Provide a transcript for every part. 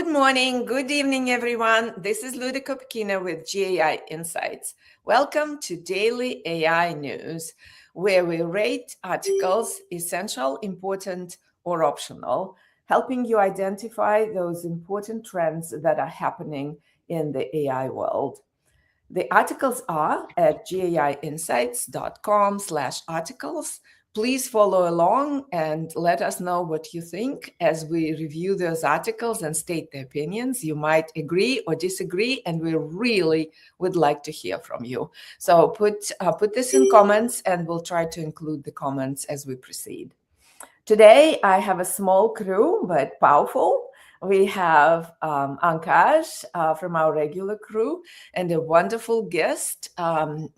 Good morning, good evening, everyone. This is Luda Kopkina with GAI Insights. Welcome to Daily AI News, where we rate articles essential, important, or optional, helping you identify those important trends that are happening in the AI world. The articles are at gaiinsights.com/articles. Please follow along and let us know what you think as we review those articles and state the opinions. You might agree or disagree, and we really would like to hear from you. So put this in comments, and we'll try to include the comments as we proceed. Today, I have a small crew, but powerful. We have Ankash from our regular crew and a wonderful guest, Karen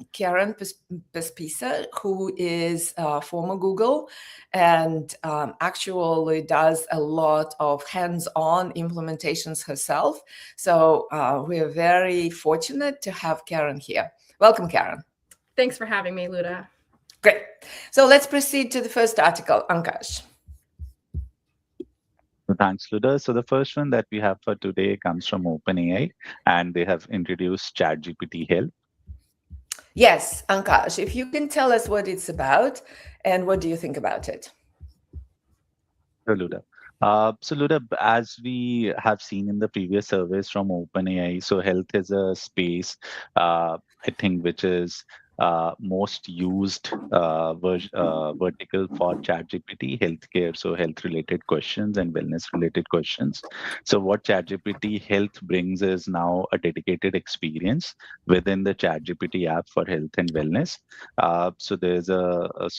Pespisa, who is former Google and actually does a lot of hands-on implementations herself. So we're very fortunate to have Karen here. Welcome, Karen. Thanks for having me, Luda. Great. So let's proceed to the first article, Ankash. Thanks, Luda. So the first one that we have for today comes from OpenAI, and they have introduced ChatGPT Help. Yes, Ankash, if you can tell us what it's about and what do you think about it? So, Luda. Luda, as we have seen in the previous surveys from OpenAI, so health is a space, I think, which is most used vertical for ChatGPT, healthcare, so health-related questions and wellness-related questions. So what ChatGPT Health brings is now a dedicated experience within the ChatGPT app for health and wellness. So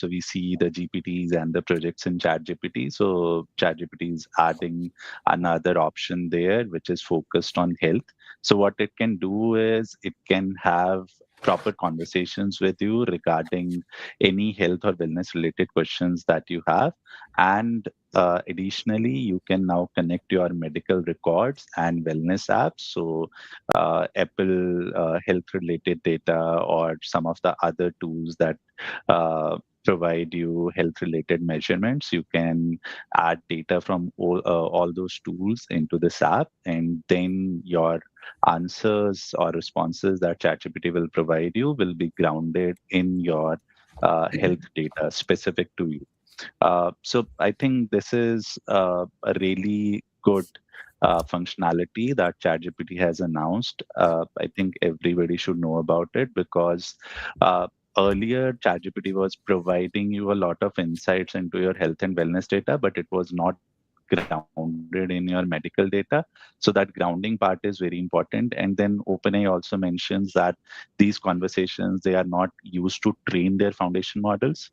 we see the GPTs and the projects in ChatGPT. So ChatGPT is adding another option there, which is focused on health. So what it can do is it can have proper conversations with you regarding any health or wellness related questions that you have. And additionally, you can now connect your medical records and wellness apps. So Apple health related data or some of the other tools that provide you health related measurements. You can add data from all those tools into this app, and then your answers or responses that ChatGPT will provide you will be grounded in your health data specific to you. So I think this is a really good functionality that ChatGPT has announced. I think everybody should know about it because earlier ChatGPT was providing you a lot of insights into your health and wellness data, but it was not grounded in your medical data. So that grounding part is very important. And then OpenAI also mentions that these conversations, they are not used to train their foundation models.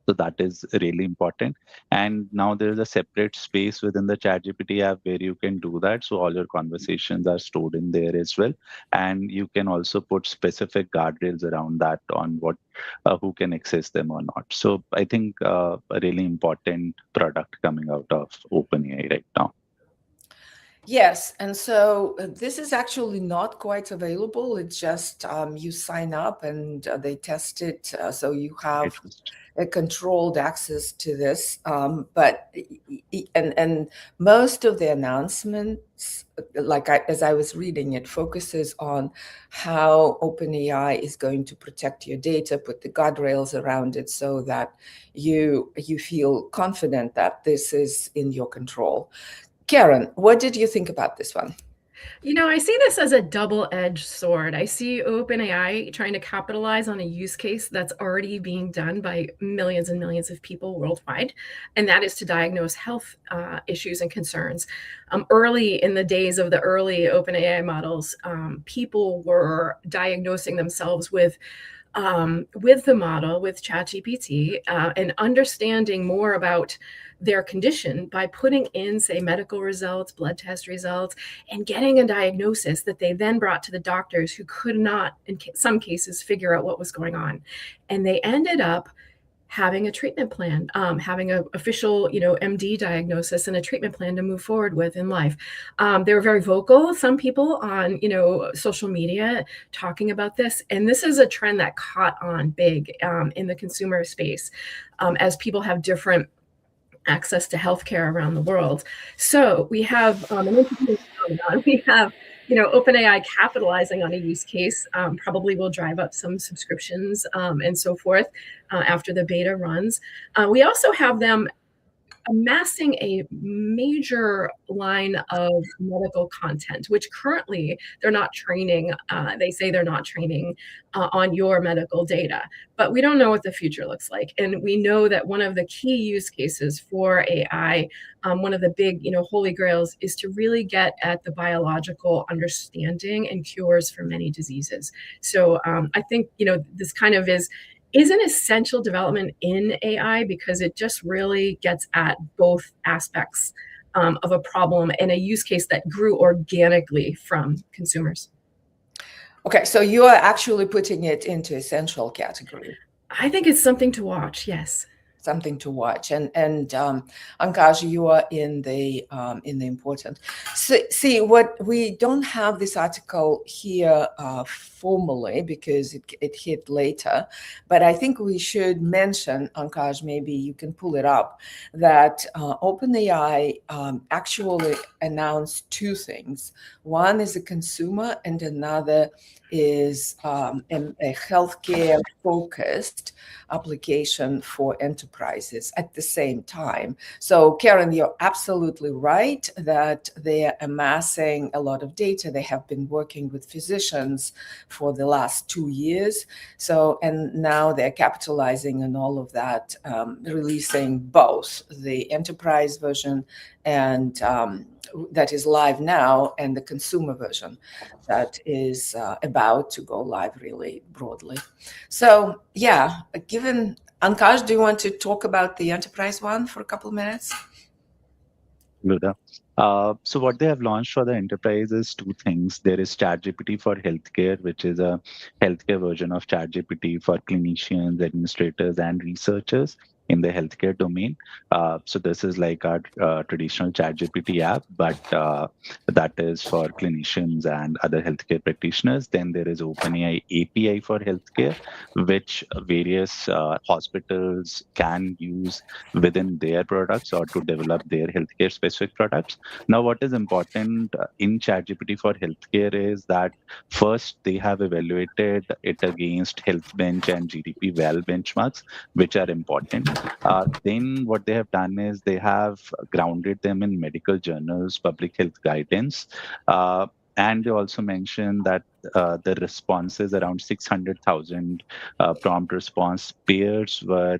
So that is really important. And now there is a separate space within the ChatGPT app where you can do that. So all your conversations are stored in there as well. And you can also put specific guardrails around that on what who can access them or not. So I think a really important product coming out of OpenAI right now. Yes, and so this is actually not quite available. It's just you sign up and they test it, so you have a controlled access to this. But most of the announcements, as I was reading it, focuses on how OpenAI is going to protect your data, put the guardrails around it, so that you feel confident that this is in your control. Karen, what did you think about this one? You know, I see this as a double-edged sword. I see OpenAI trying to capitalize on a use case that's already being done by millions and millions of people worldwide, and that is to diagnose health issues and concerns. Early in the days of the early OpenAI models, people were diagnosing themselves with the model, with ChatGPT, and understanding more about their condition by putting in, say, medical results, blood test results, and getting a diagnosis that they then brought to the doctors who could not, in some cases, figure out what was going on. And they ended up having a treatment plan, having an official, MD diagnosis and a treatment plan to move forward with in life. They were very vocal, some people on, social media talking about this. And this is a trend that caught on big in the consumer space as people have different access to healthcare around the world. So we have an interesting phenomenon. We have, OpenAI capitalizing on a use case, probably will drive up some subscriptions and so forth after the beta runs. We also have them amassing a major line of medical content, which currently they're not training. They say they're not training on your medical data, but we don't know what the future looks like. And we know that one of the key use cases for AI, one of the big, holy grails, is to really get at the biological understanding and cures for many diseases. So I think, this kind of is an essential development in AI because it just really gets at both aspects of a problem and a use case that grew organically from consumers. Okay, so you are actually putting it into essential category. I think it's something to watch, yes. Something to watch, and Ankash, you are in the important. See, what we don't have this article here formally because it hit later, but I think we should mention, Ankash, maybe you can pull it up, that OpenAI actually announced two things. One is a consumer, and another is a healthcare focused application for enterprises at the same time. So Karen, you're absolutely right that they're amassing a lot of data. They have been working with physicians for the last 2 years. So, and now they're capitalizing on all of that, releasing both the enterprise version and that is live now, and the consumer version that is about to go live really broadly. So yeah, given Ankash, do you want to talk about the enterprise one for a couple of minutes? Luda. So what they have launched for the enterprise is two things. There is ChatGPT for healthcare, which is a healthcare version of ChatGPT for clinicians, administrators, and researchers in the healthcare domain. So this is like our traditional ChatGPT app, but that is for clinicians and other healthcare practitioners. Then there is OpenAI API for healthcare, which various hospitals can use within their products or to develop their healthcare specific products. Now, what is important in ChatGPT for healthcare is that first they have evaluated it against HealthBench and GDP Well benchmarks, which are important. Then what they have done is they have grounded them in medical journals, public health guidance, and they also mentioned that the responses, around 600,000 prompt response pairs, were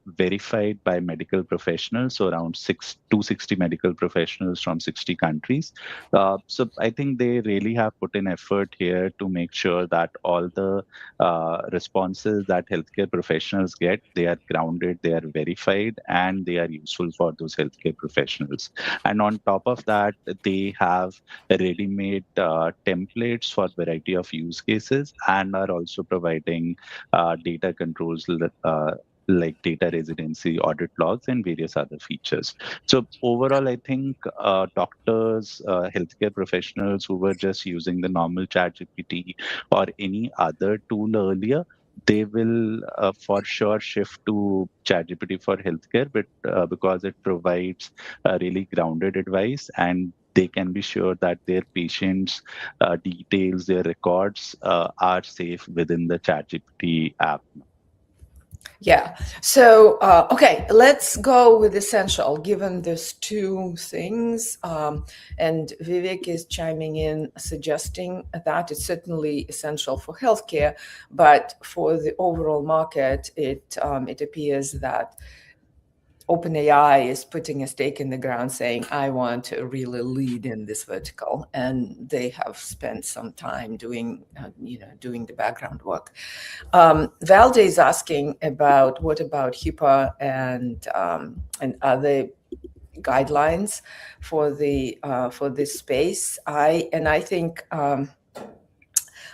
verified by medical professionals, so around 260 medical professionals from 60 countries. So I think they really have put in effort here to make sure that all the responses that healthcare professionals get, they are grounded, they are verified, and they are useful for those healthcare professionals. And on top of that, they have ready-made templates for a variety of use cases and are also providing data controls like data residency, audit logs, and various other features. So overall, I think doctors, healthcare professionals who were just using the normal ChatGPT or any other tool earlier, they will for sure shift to ChatGPT for healthcare, but because it provides really grounded advice, and they can be sure that their patients' details, their records are safe within the ChatGPT app. Yeah. So, okay, let's go with essential, given there's two things. And Vivek is chiming in, suggesting that it's certainly essential for healthcare, but for the overall market, it appears that OpenAI is putting a stake in the ground saying, I want to really lead in this vertical. And they have spent some time doing the background work. Valde is asking about what about HIPAA and other guidelines for this space.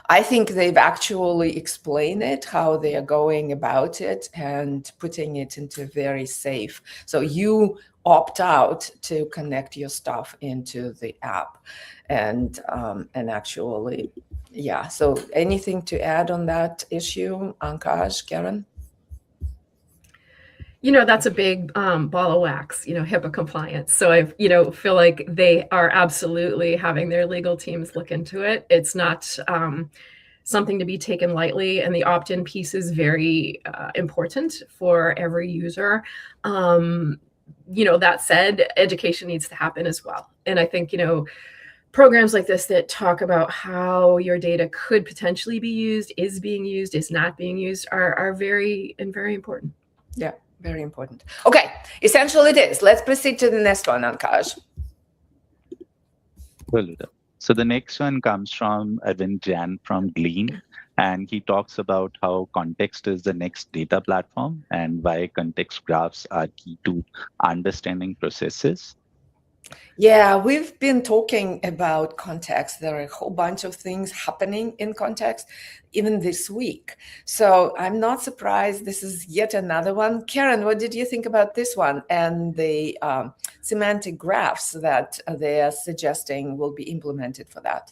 I think they've actually explained it, how they are going about it and putting it into very safe. So you opt out to connect your stuff into the app, and actually, yeah. So anything to add on that issue, Ankash, Karen? That's a big ball of wax, HIPAA compliance. So I, feel like they are absolutely having their legal teams look into it. It's not something to be taken lightly, and the opt-in piece is very important for every user. That said, education needs to happen as well. And I think, programs like this that talk about how your data could potentially be used, is being used, is not being used, are very important. Yeah, very important. Okay, essential it is. Let's proceed to the next one, Ankash. So the next one comes from Arvind Jan from Glean, and he talks about how context is the next data platform and why context graphs are key to understanding processes. Yeah, we've been talking about context. There are a whole bunch of things happening in context, even this week. So I'm not surprised. This is yet another one. Karen, what did you think about this one and the semantic graphs that they are suggesting will be implemented for that?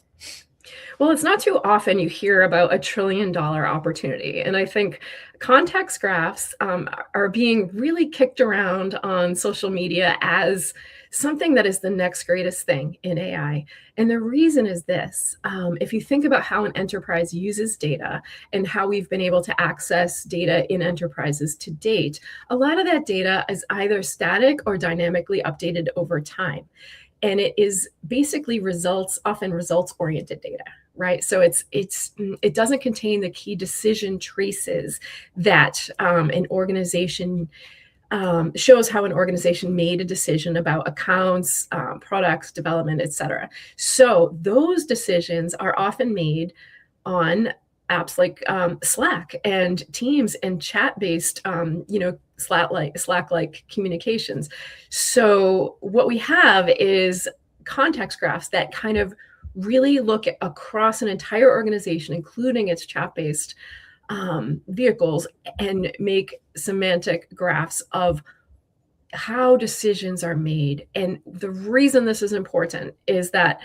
Well, it's not too often you hear about $1 trillion opportunity. And I think context graphs are being really kicked around on social media as something that is the next greatest thing in AI. And the reason is this. If you think about how an enterprise uses data and how we've been able to access data in enterprises to date, a lot of that data is either static or dynamically updated over time. And it is basically often results-oriented data, right? So it doesn't contain the key decision traces that an organization shows how an organization made a decision about accounts, products, development, et cetera. So those decisions are often made on apps like Slack and Teams and chat-based, Slack-like communications. So what we have is context graphs that kind of really look across an entire organization, including its chat-based vehicles, and make semantic graphs of how decisions are made. And the reason this is important is that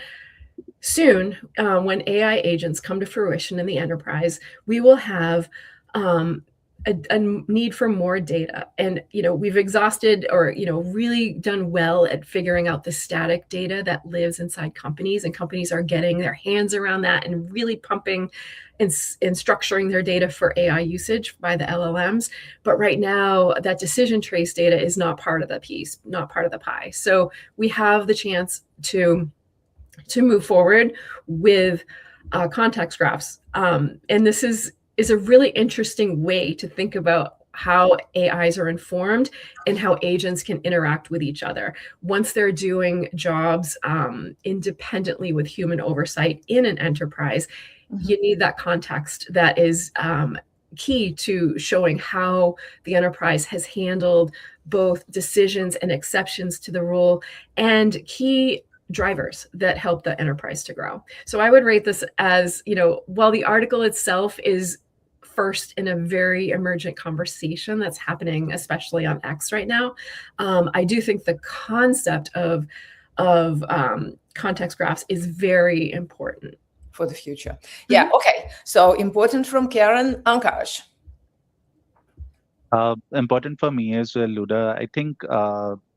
soon, when AI agents come to fruition in the enterprise, we will have a need for more data. And, we've exhausted or, really done well at figuring out the static data that lives inside companies, and companies are getting their hands around that and really pumping and structuring their data for AI usage by the LLMs. But right now, that decision trace data is not part of the piece, not part of the pie. So we have the chance to move forward with context graphs. And this is a really interesting way to think about how AIs are informed and how agents can interact with each other. Once they're doing jobs independently with human oversight in an enterprise, you need that context that is key to showing how the enterprise has handled both decisions and exceptions to the rule and key drivers that help the enterprise to grow. So I would rate this as, while the article itself is first in a very emergent conversation that's happening, especially on X right now, I do think the concept of context graphs is very important for the future. Yeah. Okay. So important from Karen. Ankash. Important for me as well, Luda. I think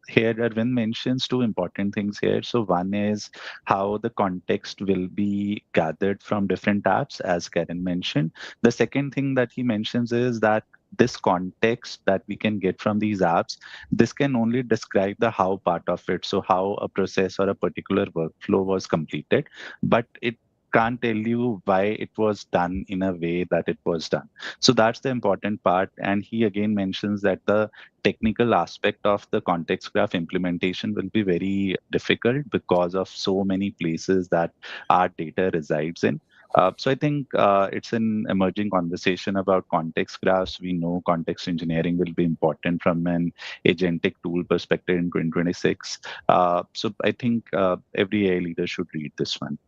here Arvind mentions two important things here. So one is how the context will be gathered from different apps, as Karen mentioned. The second thing that he mentions is that this context that we can get from these apps, this can only describe the how part of it. So how a process or a particular workflow was completed, but it can't tell you why it was done in a way that it was done. So that's the important part. And he again mentions that the technical aspect of the context graph implementation will be very difficult because of so many places that our data resides in. So I think it's an emerging conversation about context graphs. We know context engineering will be important from an agentic tool perspective in 2026. So I think every AI leader should read this one.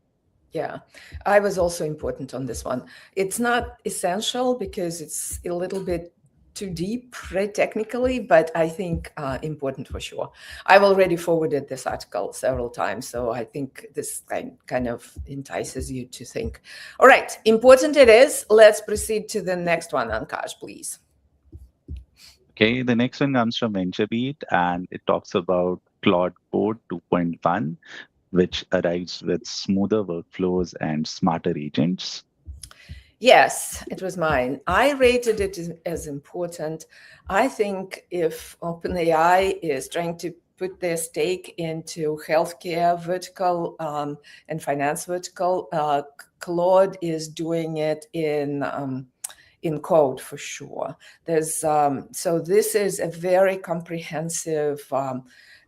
Yeah, I was also important on this one. It's not essential because it's a little bit too deep, right, technically, but I think important for sure. I've already forwarded this article several times, so I think this kind of entices you to think. All right, important it is. Let's proceed to the next one, Ankash, please. Okay, the next one comes from VentureBeat, and it talks about Claude Code 2.1, which arrives with smoother workflows and smarter agents. Yes, it was mine. I rated it as important. I think if OpenAI is trying to put their stake into healthcare vertical and finance vertical, Claude is doing it in code for sure. There's so this is a very comprehensive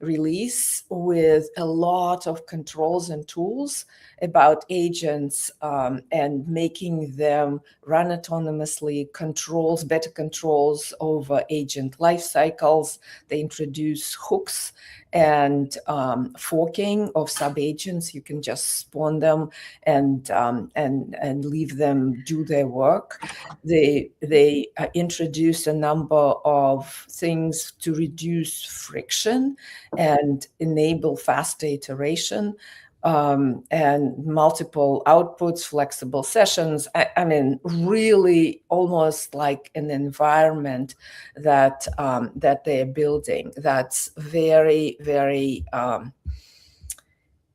release with a lot of controls and tools about agents and making them run autonomously, better controls over agent life cycles. They introduce hooks and forking of sub-agents. You can just spawn them and leave them do their work. They introduce a number of things to reduce friction and enable faster iteration. And multiple outputs, flexible sessions. I mean, really almost like an environment that that they're building that's very, very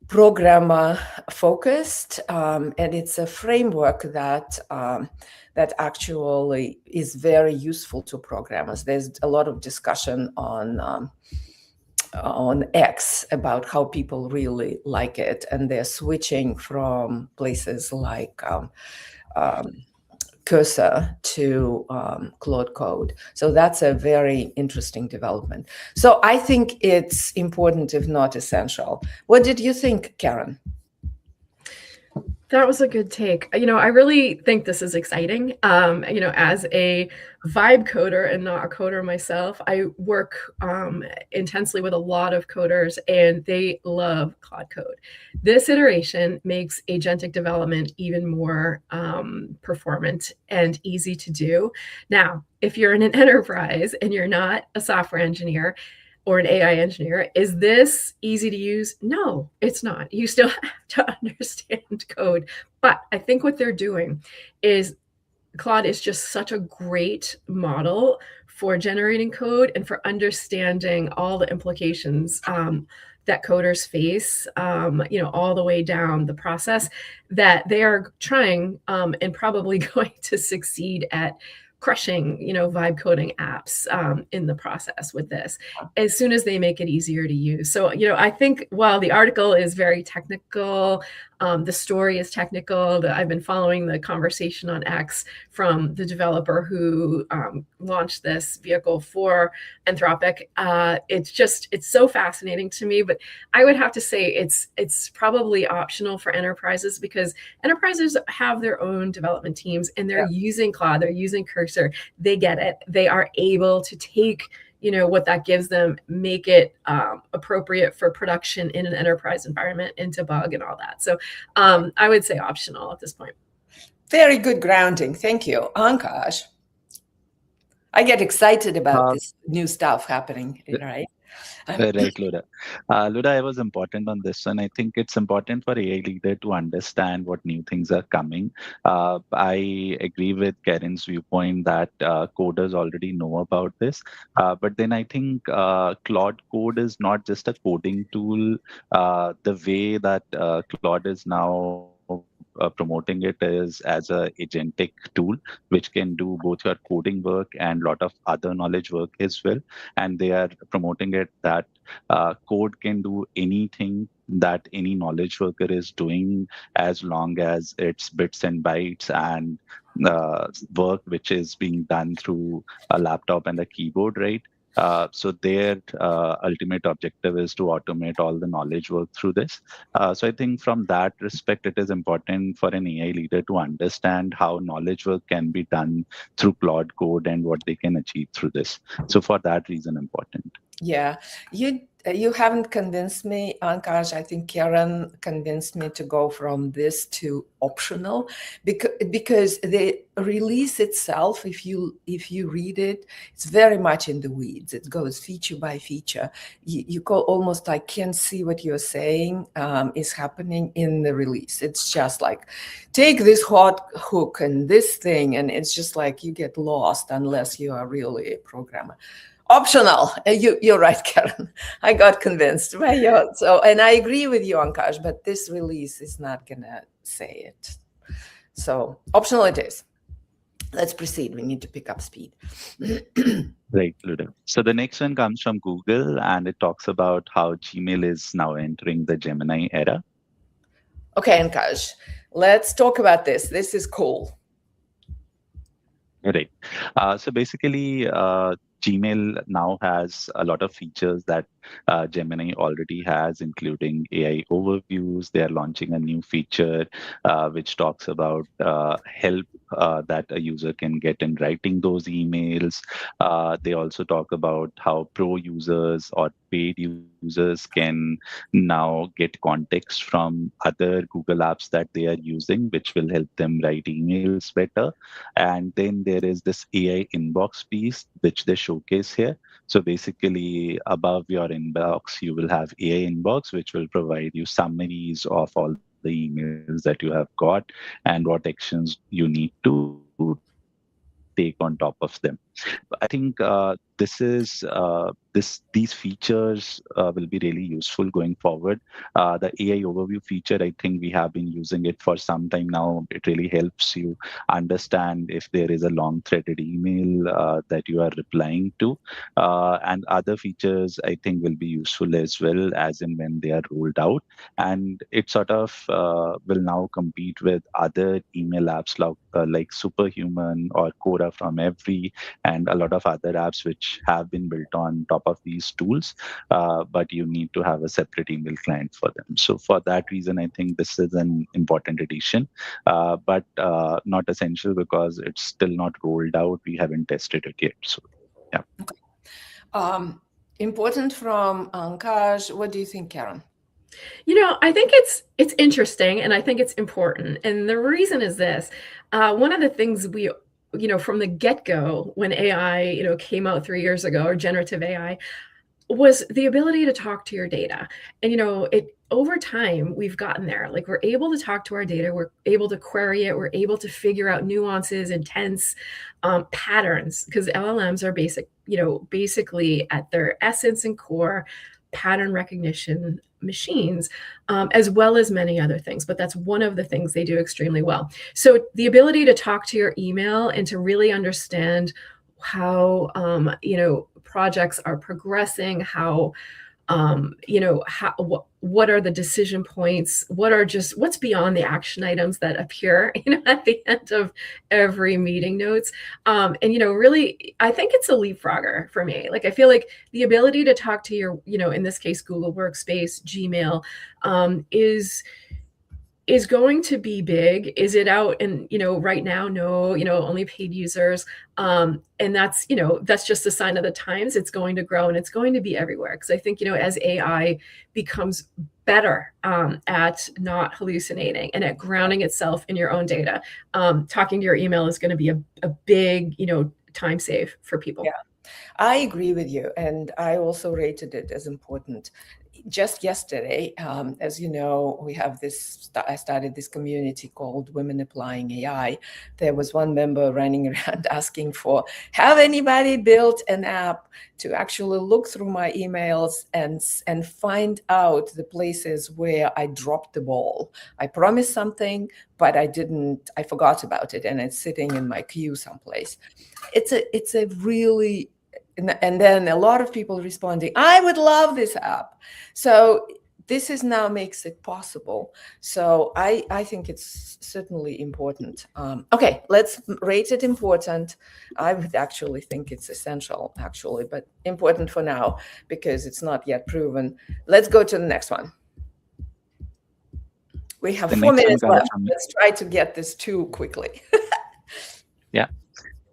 programmer focused, and it's a framework that that actually is very useful to programmers. There's a lot of discussion on X about how people really like it, and they're switching from places like Cursor to Claude Code. So that's a very interesting development. So I think it's important, if not essential. What did you think, Karen? That was a good take. I really think this is exciting. As a vibe coder and not a coder myself, I work intensely with a lot of coders, and they love Claude Code. This iteration makes agentic development even more performant and easy to do. Now, if you're in an enterprise and you're not a software engineer, or an AI engineer, is this easy to use? No, it's not. You still have to understand code. But I think what they're doing is Claude is just such a great model for generating code and for understanding all the implications that coders face, all the way down the process, that they are trying and probably going to succeed at crushing, vibe coding apps in the process with this, as soon as they make it easier to use. So, I think while the article is very technical, the story is technical. I've been following the conversation on X from the developer who launched this vehicle for Anthropic. It's so fascinating to me, but I would have to say it's probably optional for enterprises, because enterprises have their own development teams, and they're using Claude, they're using Cursor. They get it. They are able to take what that gives them, make it appropriate for production in an enterprise environment and debug and all that. So I would say optional at this point. Very good grounding. Thank you. Ankash, I get excited about this new stuff happening, right? Right, Luda. Luda, I was important on this one. I think it's important for AI leader to understand what new things are coming. I agree with Karen's viewpoint that coders already know about this. But then I think Claude Code is not just a coding tool. The way that Claude is now promoting it is as a agentic tool, which can do both your coding work and a lot of other knowledge work as well. And they are promoting it that code can do anything that any knowledge worker is doing, as long as it's bits and bytes and work which is being done through a laptop and a keyboard, right? So their ultimate objective is to automate all the knowledge work through this. So I think from that respect, it is important for an AI leader to understand how knowledge work can be done through Claude Code and what they can achieve through this. So for that reason, important. Yeah, you haven't convinced me, Ankash. I think Karen convinced me to go from this to optional, because the release itself, if you read it, it's very much in the weeds. It goes feature by feature. You almost like can't see what you're saying is happening in the release. It's just like take this hot hook and this thing, and it's just like you get lost unless you are really a programmer. Optional. You're right, Karen. I got convinced by you. So, and I agree with you, Ankash, but this release is not gonna say it. So optional it is. Let's proceed. We need to pick up speed. Right, Luda. So the next one comes from Google, and it talks about how Gmail is now entering the Gemini era. Okay, Ankash, let's talk about this. This is cool. Right. So basically, Gmail now has a lot of features that Gemini already has, including AI overviews. They are launching a new feature which talks about help that a user can get in writing those emails. They also talk about how pro users or paid users can now get context from other Google apps that they are using, which will help them write emails better. And then there is this AI inbox piece, which they showcase here. So basically, above your inbox, you will have AI inbox, which will provide you summaries of all the emails that you have got and what actions you need to take on top of them. I think these features will be really useful going forward. The AI overview feature, I think we have been using it for some time now. It really helps you understand if there is a long-threaded email that you are replying to, and other features I think will be useful as well, as in when they are rolled out. And it sort of will now compete with other email apps like Superhuman or Quora from Every, and a lot of other apps which have been built on top of these tools, but you need to have a separate email client for them. So for that reason, I think this is an important addition, but not essential because it's still not rolled out. We haven't tested it yet. So yeah. Important from Ankash. What do you think, Karen? I think it's interesting, and I think it's important. And the reason is this: one of the things we, from the get-go, when AI, came out 3 years ago, or generative AI, was the ability to talk to your data. And it over time we've gotten there. Like, we're able to talk to our data, we're able to query it, we're able to figure out nuances, intents, patterns, because LLMs are basically at their essence and core pattern recognition machines, as well as many other things. But that's one of the things they do extremely well. So the ability to talk to your email and to really understand how projects are progressing, how what are the decision points, what's beyond the action items that appear at the end of every meeting notes, and really, I think it's a leapfrogger for me. Like, I feel like the ability to talk to your, in this case, Google Workspace, Gmail, is going to be big. Is it out? And right now, no, only paid users, and that's just a sign of the times. It's going to grow, and it's going to be everywhere, because I think as AI becomes better at not hallucinating and at grounding itself in your own data, talking to your email is going to be a big time save for people. Yeah, I agree with you, and I also rated it as important. Just yesterday, as you know, we have I started this community called Women Applying AI. There was one member running around asking for, have anybody built an app to actually look through my emails and find out the places where I dropped the ball. I promised something, but I forgot about it, and it's sitting in my queue someplace. It's a really, and then a lot of people responding, I would love this app. So this now makes it possible. So I think it's certainly important. Okay, let's rate it important. I would actually think it's essential, actually, but important for now because it's not yet proven. Let's go to the next one. We have 4 minutes left. Let's try to get this too quickly. Yeah.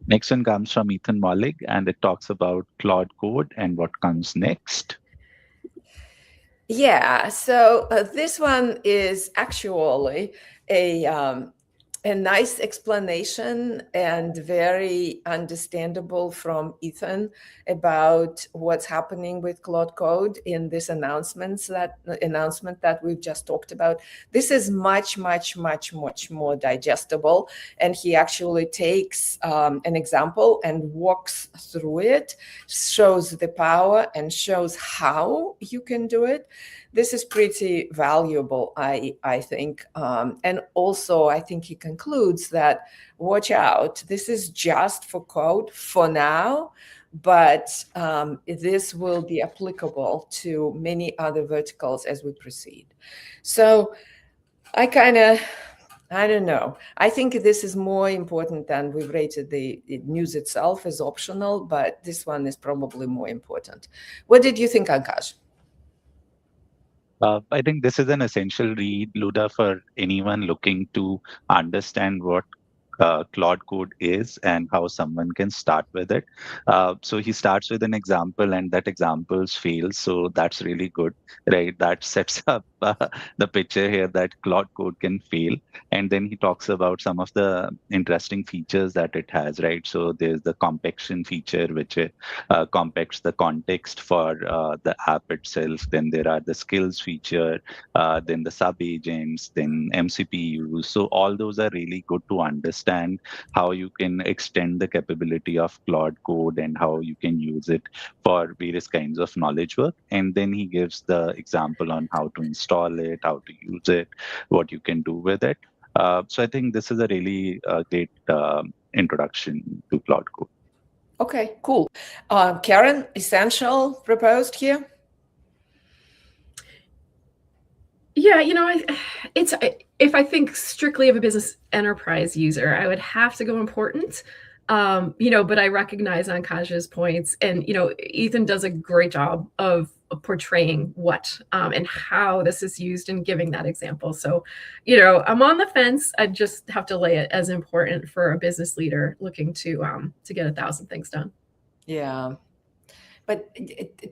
Next one comes from Ethan Mollig, and it talks about Claude Code and what comes next. Yeah, so this one is actually a nice explanation and very understandable from Ethan about what's happening with Claude Code in this announcement that we've just talked about. This is much more digestible, and he actually takes an example and walks through it, shows the power and shows how you can do it. This is pretty valuable, I think. And also, I think he concludes that, watch out, this is just for code for now, but this will be applicable to many other verticals as we proceed. So I don't know. I think this is more important than we've rated the news itself as optional, but this one is probably more important. What did you think, Ankash? I think this is an essential read, Luda, for anyone looking to understand what Claude Code is and how someone can start with it. So he starts with an example, and that example fails. So that's really good, right? That sets up the picture here that Claude Code can fail. And then he talks about some of the interesting features that it has, right? So there's the compaction feature, which compacts the context for the app itself. Then there are the skills feature, then the sub agents, then MCPUs. So all those are really good to understand how you can extend the capability of Claude Code and how you can use it for various kinds of knowledge work. And then he gives the example on how to install it, how to use it, what you can do with it. So I think this is a really great introduction to Claude Code. Okay, cool. Karen, essential proposed here? Yeah, if I think strictly of a business enterprise user, I would have to go important. But I recognize Ankash's points, and Ethan does a great job of portraying what and how this is used and giving that example. So, I'm on the fence. I just have to lay it as important for a business leader looking to get 1,000 things done. Yeah. But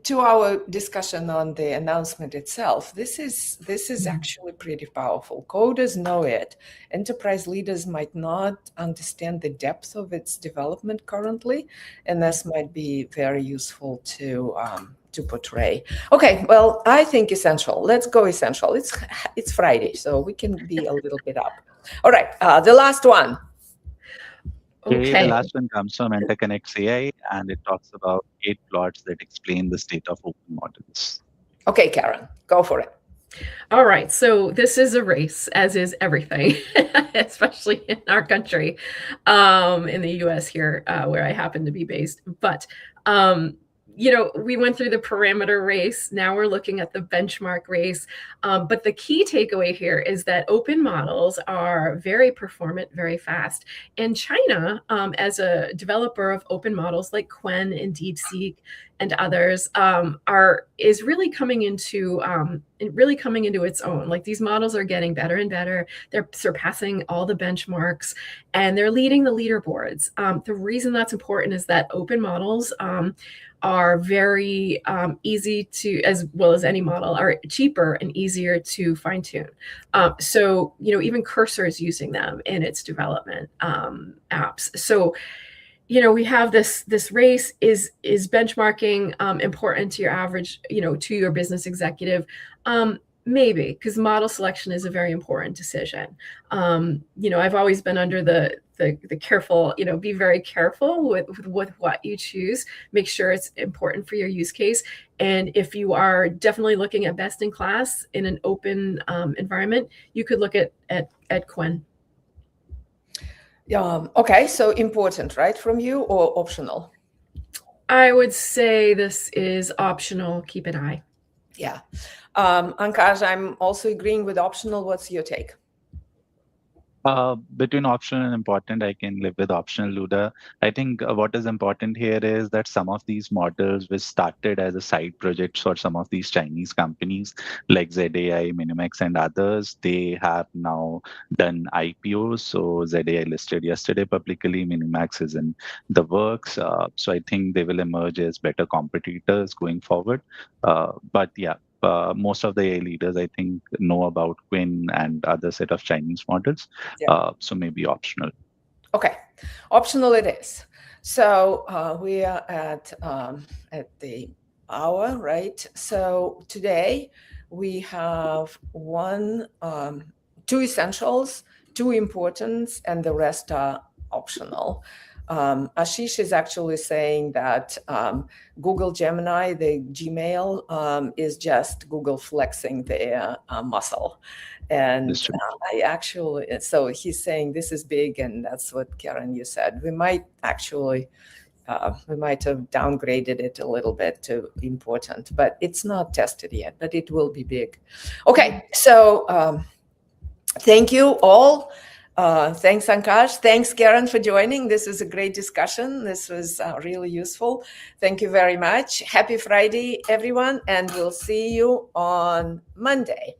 to our discussion on the announcement itself, this is actually pretty powerful. Coders know it. Enterprise leaders might not understand the depth of its development currently, and this might be very useful to portray. Okay, well, I think essential. Let's go essential. It's Friday, so we can be a little bit up. All right, the last one. Okay, the last one comes from Interconnects AI, and it talks about 8 plots that explain the state of open models. Okay, Karen, go for it. All right, so this is a race, as is everything, especially in our country, in the US here, where I happen to be based. But we went through the parameter race. Now we're looking at the benchmark race. But the key takeaway here is that open models are very performant, very fast. And China, as a developer of open models like Qwen and DeepSeek and others, is really coming into its own. Like, these models are getting better and better. They're surpassing all the benchmarks, and they're leading the leaderboards. The reason that's important is that open models are very easy to, as well as any model, are cheaper and easier to fine tune. So, even Cursor is using them in its development apps. So, we have this race. Is benchmarking important to your average, to your business executive? Maybe, because model selection is a very important decision. I've always been under the careful, be very careful with what you choose. Make sure it's important for your use case. And if you are definitely looking at best in class in an open environment, you could look at Qwen. Okay, so important, right, from you, or optional? I would say this is optional. Keep an eye. Yeah. Ankash, I'm also agreeing with optional. What's your take? Between optional and important, I can live with optional, Luda. I think what is important here is that some of these models which started as a side projects for some of these Chinese companies like ZAI, Minimax, and others, they have now done IPOs. So ZAI listed yesterday publicly, Minimax is in the works. So I think they will emerge as better competitors going forward. But yeah, most of the AI leaders, I think, know about Quinn and other set of Chinese models. Yeah. So maybe optional. Okay, optional it is. So we are at the hour, right? So today we have two essentials, two importance, and the rest are optional. Ashish is actually saying that Google Gemini, the Gmail, is just Google flexing their muscle. And I actually, so he's saying this is big, and that's what Karen, you said. We might actually, we might have downgraded it a little bit to important, but it's not tested yet, but it will be big. Okay, so thank you all. Thanks, Ankash. Thanks, Karen, for joining. This was a great discussion. This was really useful. Thank you very much. Happy Friday, everyone, and we'll see you on Monday.